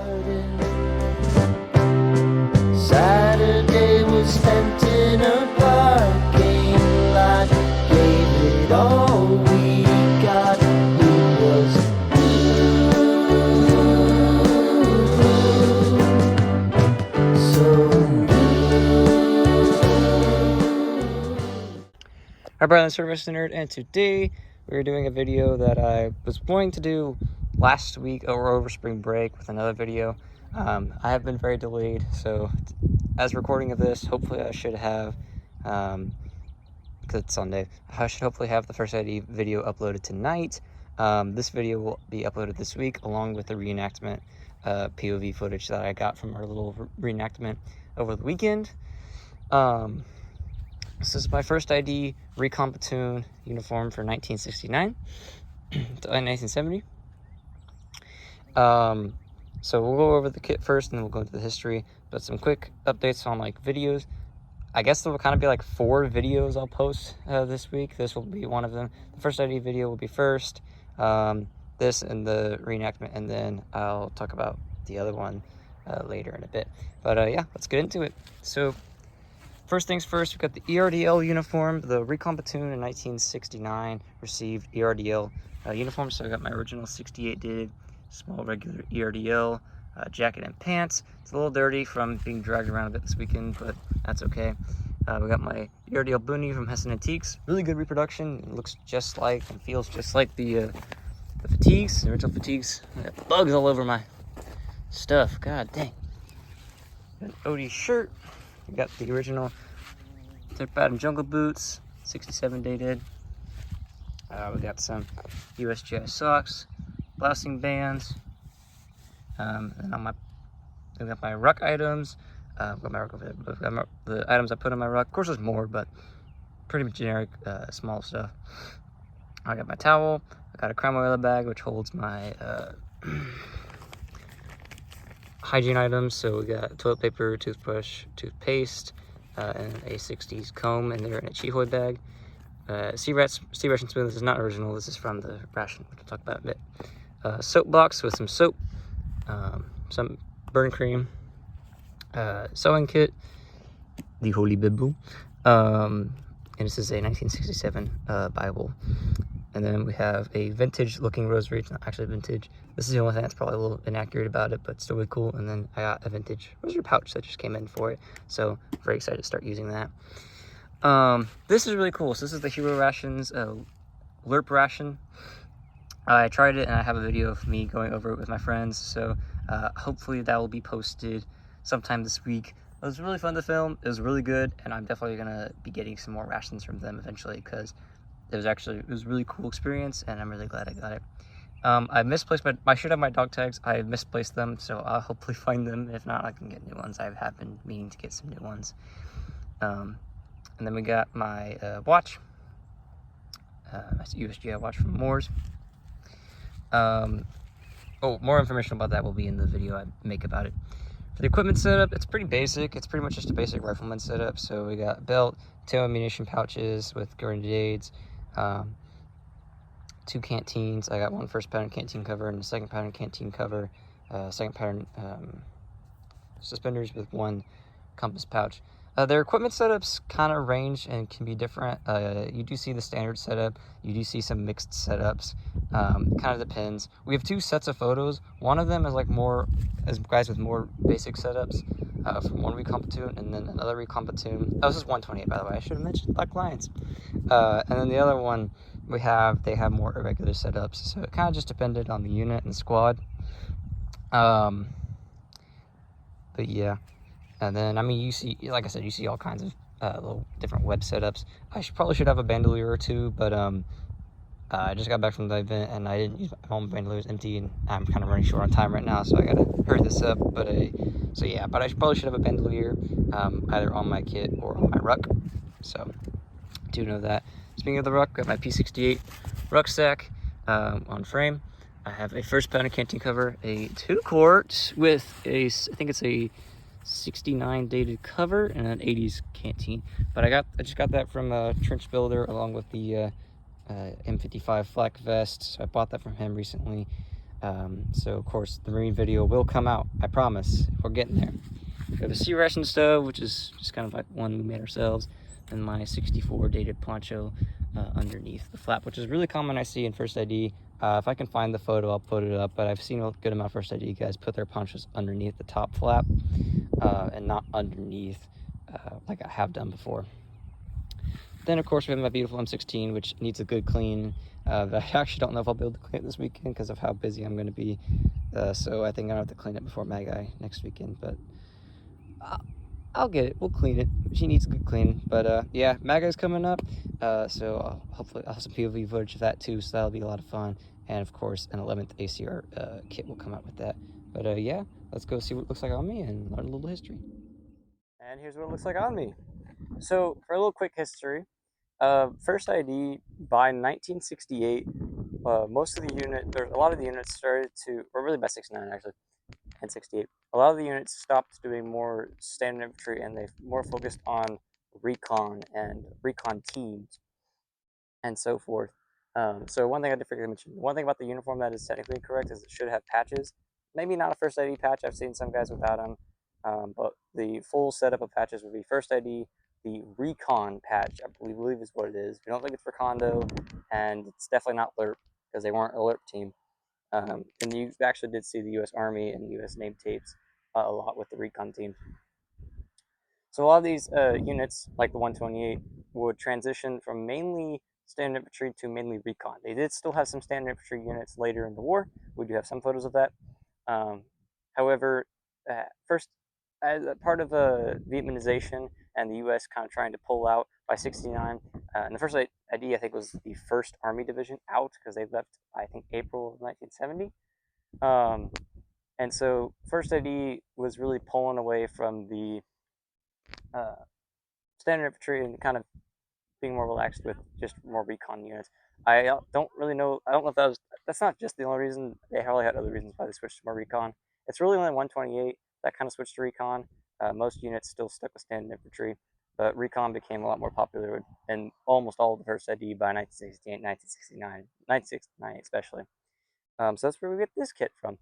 garden. Saturday was spent in a parking lot. Gave it all we got. It was so Hi, Brian, Service Nerd, and today we're doing a video that I was going to do last week or over spring break with another video. I have been very delayed, so as recording of this, hopefully I should have, because it's Sunday, I should hopefully have the first ID video uploaded tonight. This video will be uploaded this week along with the reenactment POV footage that I got from our little reenactment over the weekend. This is my first ID Recon platoon uniform for 1969 to 1970. So we'll go over the kit first, and then we'll go into the history. But some quick updates on like videos. I guess there will kind of be like 4 videos I'll post this week. This will be one of them. The first ID video will be first. This and the reenactment, and then I'll talk about the other one later in a bit. But yeah, let's get into it. So first things first, we've got the ERDL uniform. The Recon platoon in 1969 received ERDL uniform. So I got my original 68 dated small regular ERDL jacket and pants. It's a little dirty from being dragged around a bit this weekend, but that's okay. We got my ERDL boonie from Hessen Antiques. Really good reproduction. It looks just like and feels just like the fatigues, the original fatigues. I got bugs all over my stuff. God dang. Got an OD shirt. We got the original Thick Pattern jungle boots, 67 dated. We got some USGI socks, blousing bands. And on we got my ruck items. Got my ruck over there. Got the items I put in my ruck. Of course, there's more, but pretty generic, small stuff. I got my towel. I got a crime oil bag, which holds my hygiene items. So we got toilet paper, toothbrush, toothpaste, and a 60s comb, and they're in a Chihoy bag. Sea ration spoon. This is not original. This is from the ration, which we'll talk about in a bit. Soap box with some soap, some burn cream, sewing kit, the Holy Bible, and this is a 1967 Bible. And then we have a vintage looking rosary. It's not actually vintage. This is the only thing that's probably a little inaccurate about it, but still really cool. And then I got a vintage rosary pouch that just came in for it. So very excited to start using that. This is really cool. So this is the Hero Rations LERP ration. I tried it, and I have a video of me going over it with my friends. So hopefully that will be posted sometime this week. It was really fun to film. It was really good, and I'm definitely gonna be getting some more rations from them eventually, because it was a really cool experience, and I'm really glad I got it. I misplaced I should have my dog tags. I misplaced them, so I'll hopefully find them. If not, I can get new ones. I have been meaning to get some new ones. And then we got my watch, my USGI watch from Moore's. More information about that will be in the video I make about it. For the equipment setup, it's pretty basic. It's pretty much just a basic rifleman setup. So we got belt, 2 ammunition pouches with grenades, 2 canteens. I got 1 first pattern canteen cover and a second pattern canteen cover, second pattern suspenders with 1 compass pouch. Their equipment setups kind of range and can be different. You do see the standard setup. You do see some mixed setups. Kind of depends. We have 2 sets of photos. One of them is like as guys with more basic setups from one Recon platoon, and then another Recon platoon. Oh, this is 128, by the way. I should have mentioned Black Lions. And then the other one they have more irregular setups. So it kind of just depended on the unit and squad. But yeah. And then, I mean, you see, like I said, you see all kinds of little different web setups. I probably should have a bandolier or 2, but I just got back from the event, and I didn't use my home bandolier. Is empty, and I'm kind of running short on time right now, so I gotta hurry this up. But so yeah, but I probably should have a bandolier either on my kit or on my ruck. So do know that. Speaking of the ruck, I got my P68 rucksack on frame. I have a first pattern canteen cover, a 2-quart with I think it's a 69 dated cover and an 80s canteen. But I just got that from Trench Builder along with the M55 flak vest. So I bought that from him recently. So of course the marine video will come out, I promise. We're getting there. We have a sea ration stove, which is just kind of like one we made ourselves, and my 64 dated poncho underneath the flap, which is really common I see in First ID. If I can find the photo, I'll put it up, but I've seen a good amount of First ID guys put their ponchos underneath the top flap and not underneath like I have done before. Then of course we have my beautiful M16, which needs a good clean. But I actually don't know if I'll be able to clean it this weekend because of how busy I'm going to be. So I think I'll have to clean it before Magi next weekend. But I'll get it. We'll clean it. She needs a good clean. But yeah, Magi's coming up. So hopefully I'll have some POV footage of that too. So that'll be a lot of fun. And of course, an 11th ACR kit will come out with that. But yeah, let's go see what it looks like on me and learn a little history. And here's what it looks like on me. So for a little quick history, First ID by 1968, most of the a lot of the units started to, or really by 69 actually, and 68. A lot of the units stopped doing more standard infantry and they more focused on recon and recon teams and so forth. So one thing I did forget to mention, one thing about the uniform that is technically correct is it should have patches. Maybe not a First ID patch. I've seen some guys without them, but the full setup of patches would be First ID, the Recon patch, I believe is what it is. We don't think it's for Condo, and it's definitely not Alert because they weren't Alert team. And you actually did see the U.S. Army and U.S. name tapes a lot with the Recon team. So a lot of these units, like the 128, would transition from mainly standard infantry to mainly recon. They did still have some standard infantry units later in the war. We do have some photos of that. However, first, as a part of Vietnamization and the U.S. kind of trying to pull out by 69, and the first ID I think was the 1st Army Division out because they left, I think, April of 1970. And so 1st ID was really pulling away from the standard infantry and kind of being more relaxed with just more recon units. I don't really know. I don't know if that's not just the only reason. They probably had other reasons why they switched to more recon. It's really only 128 that kind of switched to recon. Most units still stuck with standard infantry, but recon became a lot more popular in almost all of the First ID by 1968, 1969, 1969 especially. So that's where we get this kit from.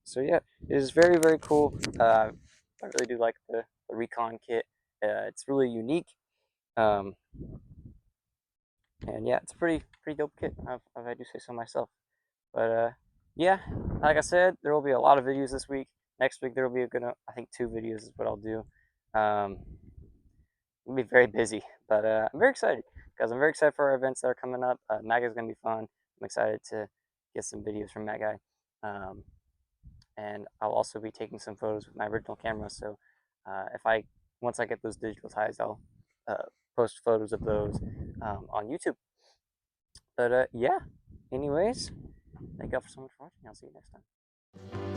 So yeah, it is very, very cool. I really do like the recon kit. It's really unique. Um, and yeah, it's a pretty dope kit if I do say so myself. But yeah, like I said, there will be a lot of videos this week. Next week there will be I think 2 videos is what I'll do. We'll be very busy, but I'm very excited because I'm very excited for our events that are coming up. Magi is gonna be fun. I'm excited to get some videos from Magi. And I'll also be taking some photos with my original camera. So if I once I get those digital ties, I'll post photos of those on YouTube. But yeah, anyways, thank you all so much for watching. I'll see you next time.